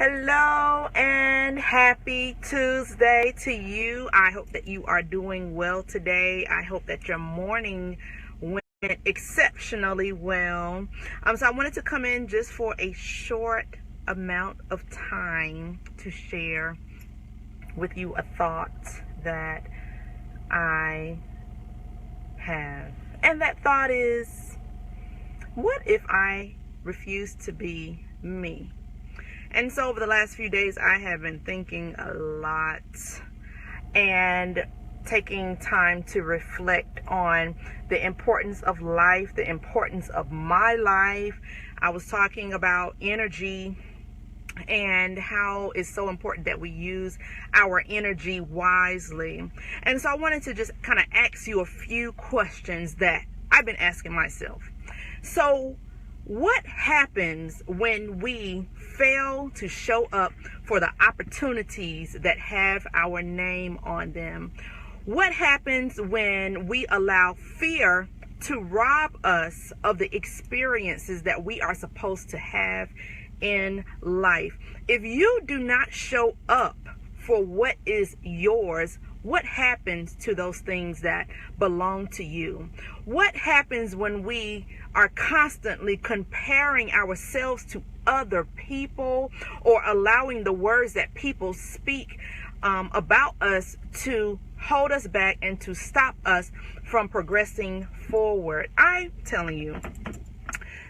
Hello and happy Tuesday to you. I hope that you are doing well today. I hope that your morning went exceptionally well. So I wanted to come in just for a short amount of time to share with you a thought that I have. And that thought is, what if I refuse to be me? And so over the last few days, I have been thinking a lot and taking time to reflect on the importance of life, the importance of my life. I was talking about energy and how it's so important that we use our energy wisely. And so I wanted to just kind of ask you a few questions that I've been asking myself. So what happens when we fail to show up for the opportunities that have our name on them? What happens when we allow fear to rob us of the experiences that we are supposed to have in life? If you do not show up for what is yours, what happens to those things that belong to you? What happens when we are constantly comparing ourselves to other people or allowing the words that people speak about us to hold us back and to stop us from progressing forward? I'm telling you,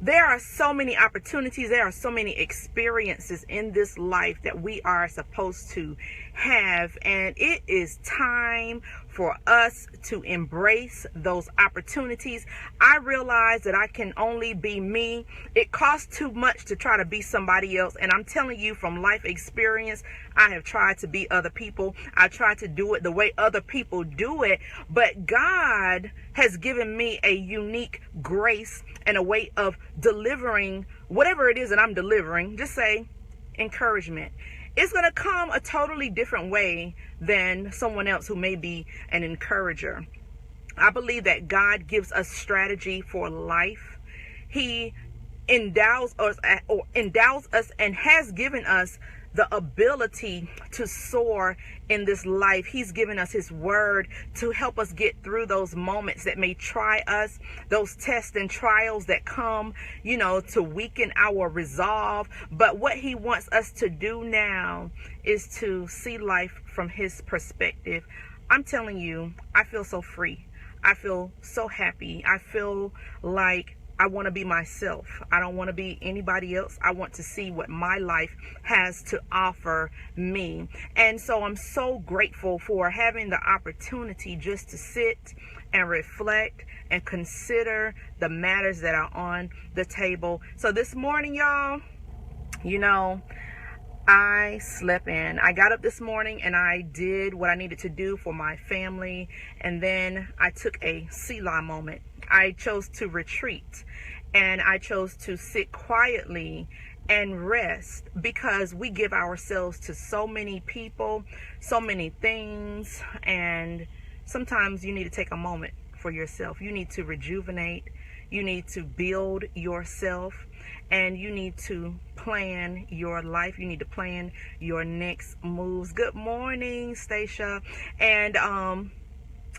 there are so many opportunities, there are so many experiences in this life that we are supposed to have, and it is time for us to embrace those opportunities. I realize that I can only be me. It costs too much to try to be somebody else, and I'm telling you from life experience, I have tried to be other people. I tried to do it the way other people do it, but God has given me a unique grace and a way of delivering whatever it is that I'm delivering. Just say encouragement. It's going to come a totally different way than someone else who may be an encourager. I believe that God gives us strategy for life. He endows us and has given us the ability to soar in this life. He's given us his word to help us get through those moments that may try us, those tests and trials that come, to weaken our resolve. But what he wants us to do now is to see life from his perspective. I'm telling you, I feel so free. I feel so happy. I feel like I want to be myself. I don't want to be anybody else. I want to see what my life has to offer me. And so I'm so grateful for having the opportunity just to sit and reflect and consider the matters that are on the table. So this morning, y'all, I slept in. I got up this morning and I did what I needed to do for my family. And then I took a Selah moment. I chose to retreat and I chose to sit quietly and rest, because we give ourselves to so many people, so many things, and sometimes you need to take a moment for yourself. You need to rejuvenate. You need to build yourself, and you need to plan your life. You need to plan your next moves. Good morning, Stacia. And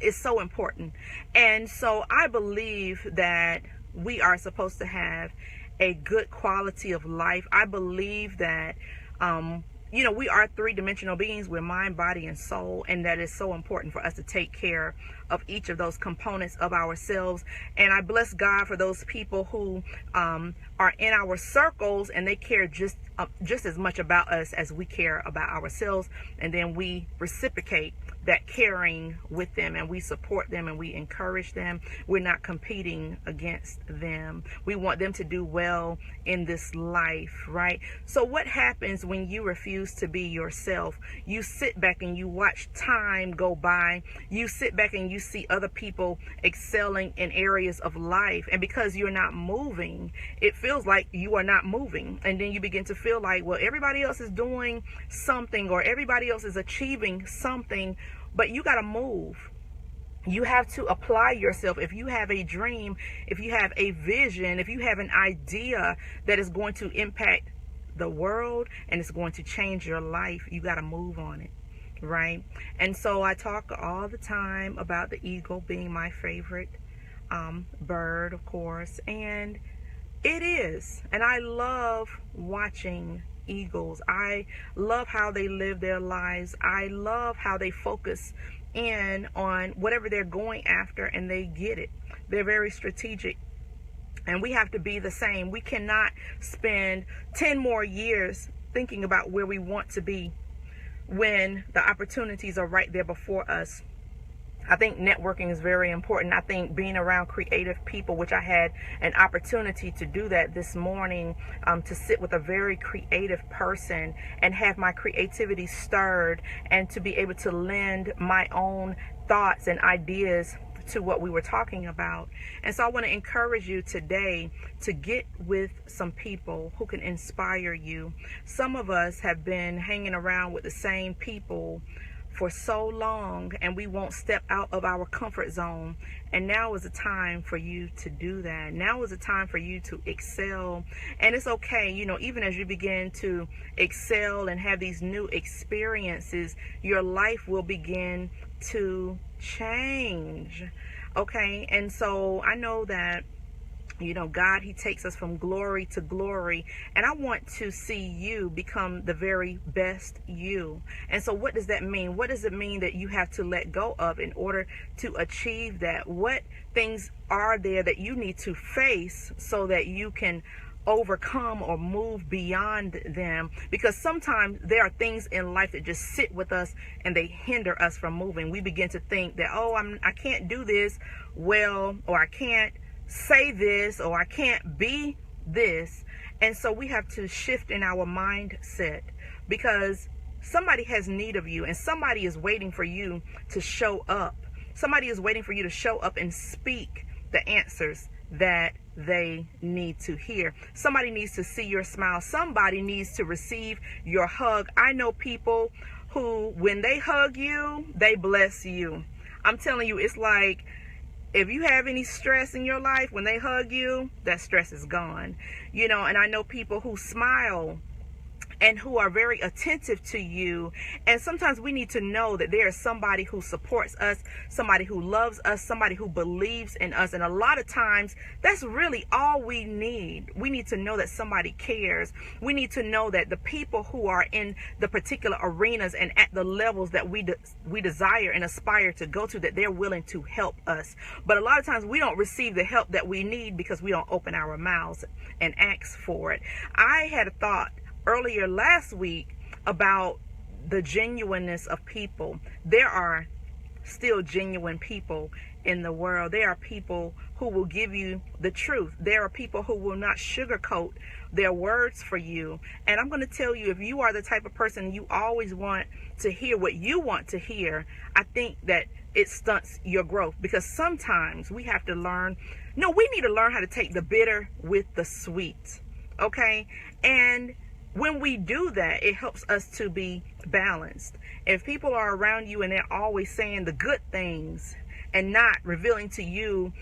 it's so important. And so I believe that we are supposed to have a good quality of life. I believe that we are three-dimensional beings. We're mind, body, and soul, and that is so important for us to take care of each of those components of ourselves. And I bless God for those people who are in our circles and they care just as much about us as we care about ourselves, and then we reciprocate that caring with them, and we support them and we encourage them. We're not competing against them. We want them to do well in this life, right? So what happens when you refuse to be yourself? You sit back and you watch time go by. You sit back and you see other people excelling in areas of life, and because you're not moving, it feels like you are not moving. And then you begin to feel like, well, everybody else is doing something or everybody else is achieving something, but you got to move. You have to apply yourself. If you have a dream, if you have a vision, if you have an idea that is going to impact the world and it's going to change your life, you got to move on it, right? And so I talk all the time about the eagle being my favorite bird, of course, and it is. And I love watching eagles. I love how they live their lives. I love how they focus in on whatever they're going after and they get it. They're very strategic. And we have to be the same. We cannot spend 10 more years thinking about where we want to be when the opportunities are right there before us. I think networking is very important. I think being around creative people, which I had an opportunity to do that this morning, to sit with a very creative person and have my creativity stirred and to be able to lend my own thoughts and ideas to what we were talking about. And so I want to encourage you today to get with some people who can inspire you. Some of us have been hanging around with the same people for so long and we won't step out of our comfort zone. And now is the time for you to do that. Now is the time for you to excel. And it's okay, you know, even as you begin to excel and have these new experiences, your life will begin to change. Okay, and so I know that, you know, God, he takes us from glory to glory. And I want to see you become the very best you. And so what does that mean? What does it mean that you have to let go of in order to achieve that? What things are there that you need to face so that you can overcome or move beyond them? Because sometimes there are things in life that just sit with us and they hinder us from moving. We begin to think that, oh, I can't do this well, or I can't say this, or I can't be this. And so we have to shift in our mindset, because somebody has need of you and somebody is waiting for you to show up. Somebody is waiting for you to show up and speak the answers that they need to hear. Somebody needs to see your smile. Somebody needs to receive your hug. I know people who, when they hug you, they bless you. I'm telling you, it's like, if you have any stress in your life, when they hug you, that stress is gone. You know, and I know people who smile and who are very attentive to you. And sometimes we need to know that there is somebody who supports us, somebody who loves us, somebody who believes in us. And a lot of times, that's really all we need. We need to know that somebody cares. We need to know that the people who are in the particular arenas and at the levels that we desire and aspire to go to, that they're willing to help us. But a lot of times we don't receive the help that we need because we don't open our mouths and ask for it. I had a thought earlier last week about the genuineness of people. There are still genuine people in the world. There are people who will give you the truth. There are people who will not sugarcoat their words for you. And I'm going to tell you, if you are the type of person you always want to hear what you want to hear, I think that it stunts your growth, because sometimes we have to learn, we need to learn how to take the bitter with the sweet. Okay? And when we do that, it helps us to be balanced. If people are around you and they're always saying the good things and not revealing to you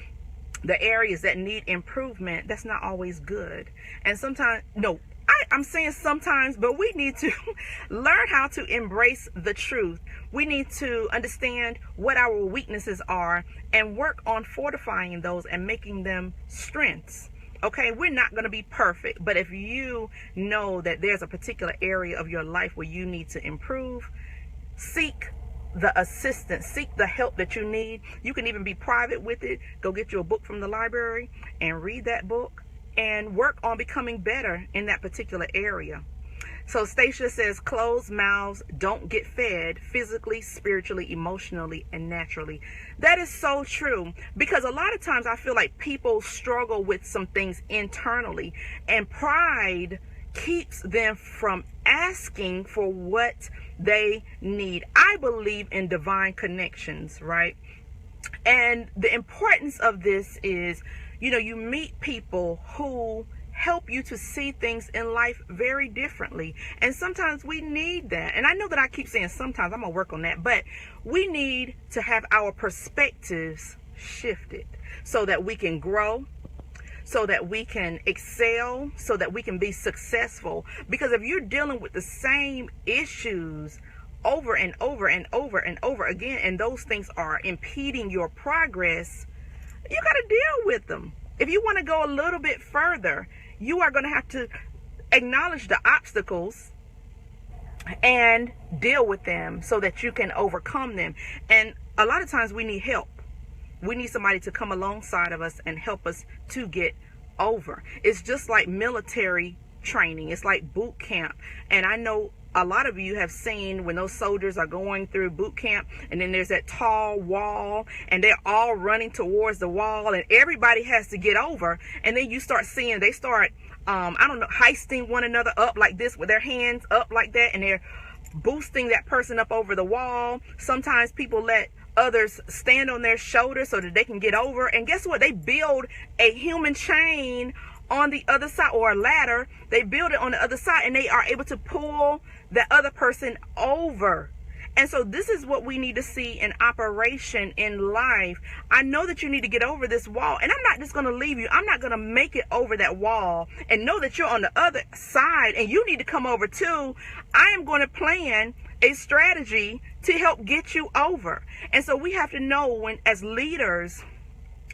the areas that need improvement, that's not always good. And sometimes, I'm saying sometimes, but we need to learn how to embrace the truth. We need to understand what our weaknesses are and work on fortifying those and making them strengths. Okay, we're not going to be perfect, but if you know that there's a particular area of your life where you need to improve, seek the assistance, seek the help that you need. You can even be private with it. Go get you a book from the library and read that book and work on becoming better in that particular area. So Stacia says, closed mouths don't get fed physically, spiritually, emotionally, and naturally. That is so true, because a lot of times I feel like people struggle with some things internally, and pride keeps them from asking for what they need. I believe in divine connections, right? And the importance of this is, you meet people who help you to see things in life very differently. And sometimes we need that. And I know that I keep saying sometimes, I'm going to work on that, but we need to have our perspectives shifted so that we can grow, so that we can excel, so that we can be successful. Because if you're dealing with the same issues over and over and over and over again, and those things are impeding your progress, you got to deal with them. If you want to go a little bit further, you are going to have to acknowledge the obstacles and deal with them so that you can overcome them. And a lot of times we need help. We need somebody to come alongside of us and help us to get over. It's just like military training. It's like boot camp. And I know a lot of you have seen when those soldiers are going through boot camp, and then there's that tall wall, and they're all running towards the wall, and everybody has to get over. And then you start seeing they start heisting one another up like this with their hands up like that, and they're boosting that person up over the wall. Sometimes people let others stand on their shoulders so that they can get over. And guess what? They build a human chain on the other side, or a ladder. They build it on the other side, and they are able to pull that other person over. And so this is what we need to see in operation in life. I know that you need to get over this wall, and I'm not just going to leave you. I'm not going to make it over that wall and know that you're on the other side and you need to come over too. I am going to plan a strategy to help get you over. And so we have to know, when as leaders,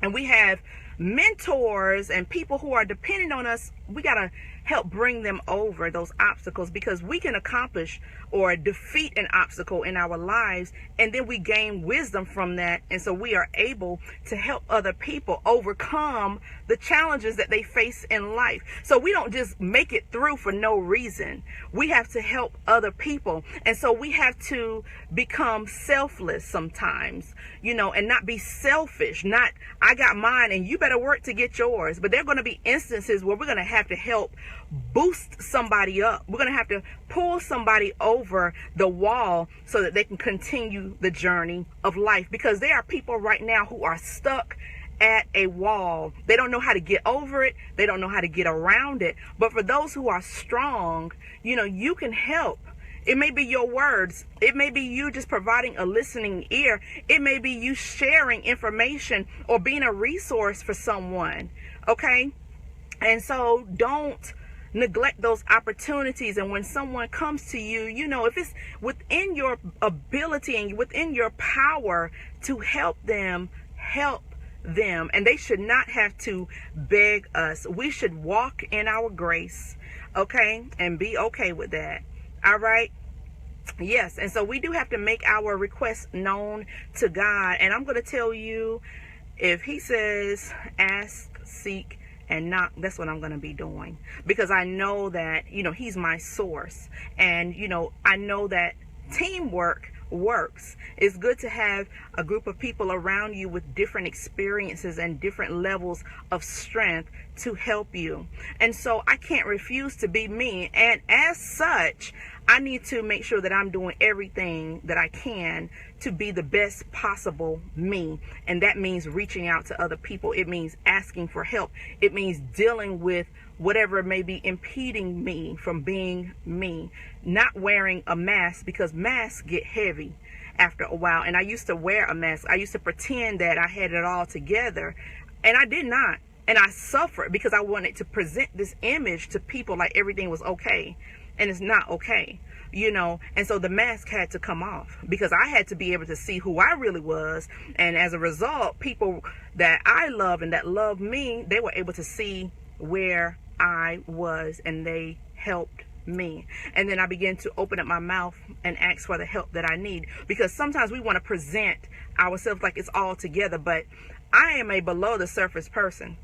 and we have mentors and people who are dependent on us, we got to help bring them over those obstacles, because we can accomplish or defeat an obstacle in our lives, and then we gain wisdom from that. And so we are able to help other people overcome the challenges that they face in life. So we don't just make it through for no reason. We have to help other people. And so we have to become selfless sometimes, and not be selfish. Not, I got mine and you better work to get yours. But there are going to be instances where we're going to have to help boost somebody up. We're going to have to pull somebody over the wall so that they can continue the journey of life. Because there are people right now who are stuck at a wall. They don't know how to get over it. They don't know how to get around it. But for those who are strong, you can help. It may be your words. It may be you just providing a listening ear. It may be you sharing information or being a resource for someone. Okay? And so don't neglect those opportunities. And when someone comes to you, if it's within your ability and within your power to help them, help them. And they should not have to beg us. We should walk in our grace, okay, and be okay with that. All right. Yes. And so we do have to make our requests known to God. And I'm going to tell you, if he says ask, seek, and knock, that's what I'm going to be doing, because I know that, he's my source. And, I know that teamwork works. It's good to have a group of people around you with different experiences and different levels of strength to help you. And so I can't refuse to be me. And as such, I need to make sure that I'm doing everything that I can to be the best possible me. And that means reaching out to other people. It means asking for help. It means dealing with whatever may be impeding me from being me. Not wearing a mask, because masks get heavy after a while. And I used to wear a mask. I used to pretend that I had it all together, and I did not. And I suffered because I wanted to present this image to people like everything was okay. And it's not okay, and so the mask had to come off, because I had to be able to see who I really was. And as a result, people that I love and that love me, they were able to see where I was, and they helped me. And then I began to open up my mouth and ask for the help that I need, because sometimes we want to present ourselves like it's all together, but I am a below the surface person.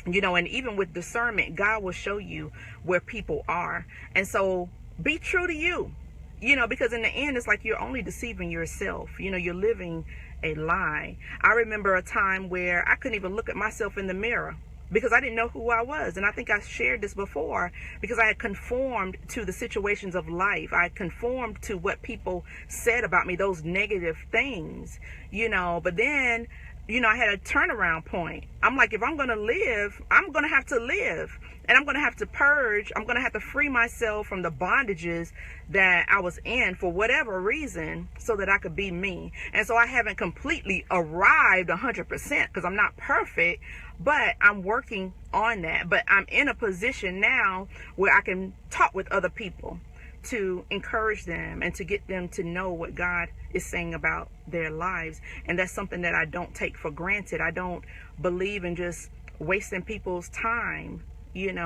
And even with discernment, God will show you where people are. And so be true to you, because in the end, it's like you're only deceiving yourself. You're living a lie. I remember a time where I couldn't even look at myself in the mirror because I didn't know who I was. And I think I shared this before, because I had conformed to the situations of life. I conformed to what people said about me, those negative things, but then I had a turnaround point. I'm like, if I'm going to live, I'm going to have to live. And I'm going to have to purge. I'm going to have to free myself from the bondages that I was in for whatever reason so that I could be me. And so I haven't completely arrived 100% because I'm not perfect, but I'm working on that. But I'm in a position now where I can talk with other people to encourage them and to get them to know what God is saying about their lives. And that's something that I don't take for granted. I don't believe in just wasting people's time, and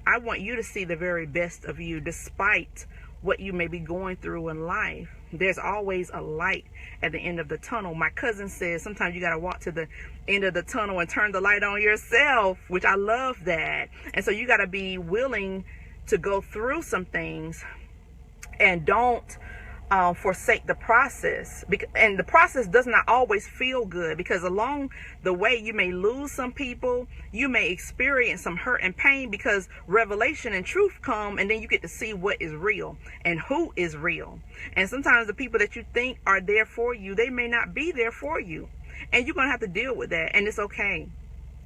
I want you to see the very best of you despite what you may be going through in life. There's always a light at the end of the tunnel. My cousin says sometimes you got to walk to the end of the tunnel and turn the light on yourself, which I love that. And so you got to be willing to go through some things and don't forsake the process. And the process does not always feel good, because along the way you may lose some people, you may experience some hurt and pain, because revelation and truth come, and then you get to see what is real and who is real. And sometimes the people that you think are there for you, they may not be there for you, and you're gonna have to deal with that. And it's okay.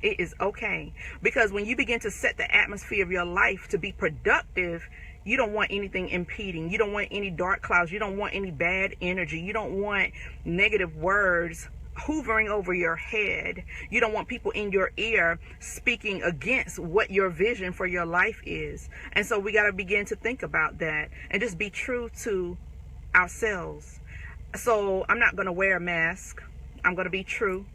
It is okay, because when you begin to set the atmosphere of your life to be productive, you don't want anything impeding. You don't want any dark clouds. You don't want any bad energy. You don't want negative words hovering over your head. You don't want people in your ear speaking against what your vision for your life is. And so we got to begin to think about that and just be true to ourselves. So I'm not going to wear a mask. I'm going to be true.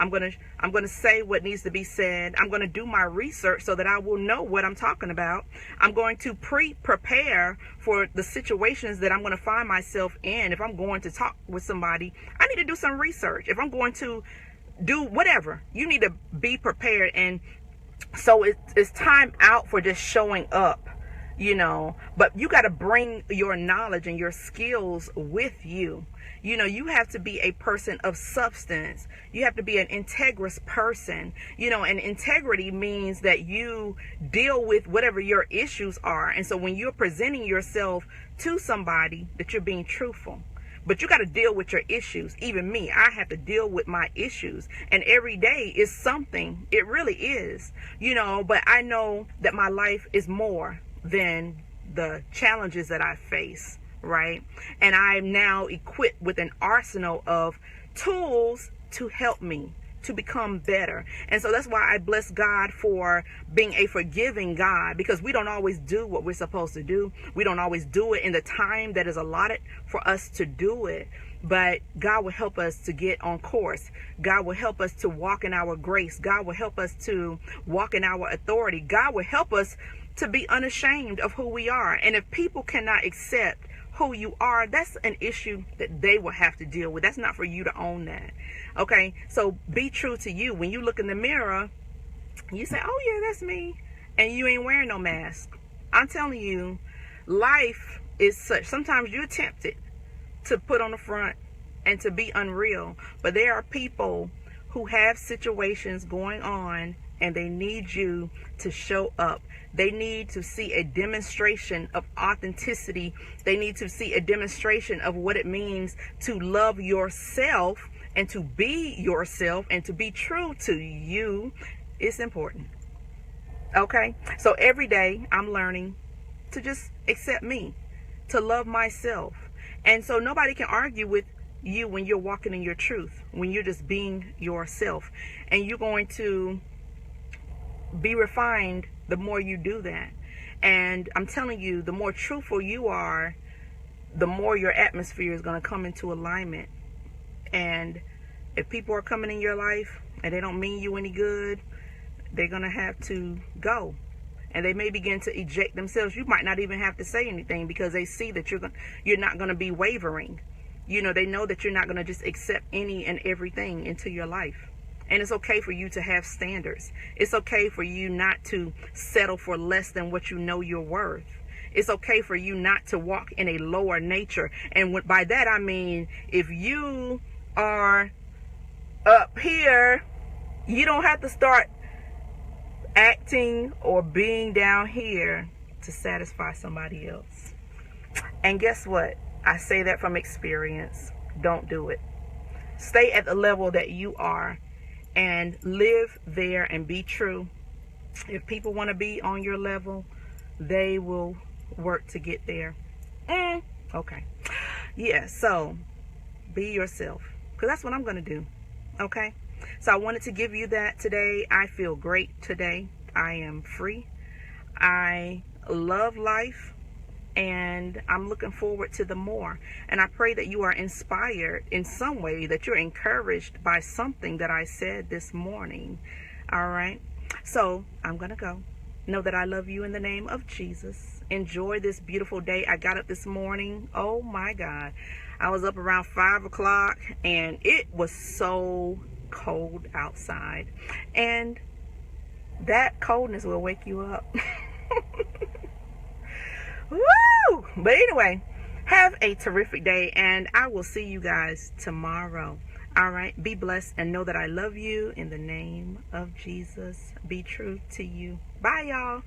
I'm going to say what needs to be said. I'm going to do my research so that I will know what I'm talking about. I'm going to prepare for the situations that I'm going to find myself in. If I'm going to talk with somebody, I need to do some research. If I'm going to do whatever, you need to be prepared. And so it's time out for just showing up, but you got to bring your knowledge and your skills with you. You have to be a person of substance. You have to be an integrous person. And integrity means that you deal with whatever your issues are. And so when you're presenting yourself to somebody, that you're being truthful. But you got to deal with your issues. Even me, I have to deal with my issues. And every day is something. It really is. But I know that my life is more than the challenges that I face. Right? And I'm now equipped with an arsenal of tools to help me to become better. And so that's why I bless God for being a forgiving God, because we don't always do what we're supposed to do. We don't always do it in the time that is allotted for us to do it. But God will help us to get on course. God will help us to walk in our grace. God will help us to walk in our authority. God will help us to be unashamed of who we are. And if people cannot accept who you are, that's an issue that they will have to deal with. That's not for you to own that. Okay, so be true to you. When you look in the mirror, you say, oh yeah, that's me, and you ain't wearing no mask. I'm telling you, life is such. Sometimes you're tempted to put on the front and to be unreal, but there are people who have situations going on, and they need you to show up. They need to see a demonstration of authenticity. They need to see a demonstration of what it means to love yourself and to be yourself and to be true to you. It's important. Okay? So every day I'm learning to just accept me, to love myself. And so nobody can argue with you when you're walking in your truth, when you're just being yourself. And you're going to be refined the more you do that. And I'm telling you, the more truthful you are, the more your atmosphere is going to come into alignment. And if people are coming in your life and they don't mean you any good, they're going to have to go. And they may begin to eject themselves. You might not even have to say anything, because they see that you're not going to be wavering. They know that you're not going to just accept any and everything into your life. And it's okay for you to have standards. It's okay for you not to settle for less than what you know you're worth. It's okay for you not to walk in a lower nature. And by that I mean, if you are up here, you don't have to start acting or being down here to satisfy somebody else. And guess what? I say that from experience. Don't do it. Stay at the level that you are and live there and be true. If people want to be on your level, they will work to get there. Okay. Yeah, so be yourself, because that's what I'm going to do. Okay. So I wanted to give you that today. I feel great today. I am free. I love life. And I'm looking forward to the more. And I pray that you are inspired in some way, that you're encouraged by something that I said this morning. All right. So I'm going to go. Know that I love you in the name of Jesus. Enjoy this beautiful day. I got up this morning. Oh my God. I was up around 5 o'clock and it was so cold outside. And that coldness will wake you up. Woo! But anyway, have a terrific day, and I will see you guys tomorrow. All right, be blessed and know that I love you in the name of Jesus. Be true to you. Bye, y'all.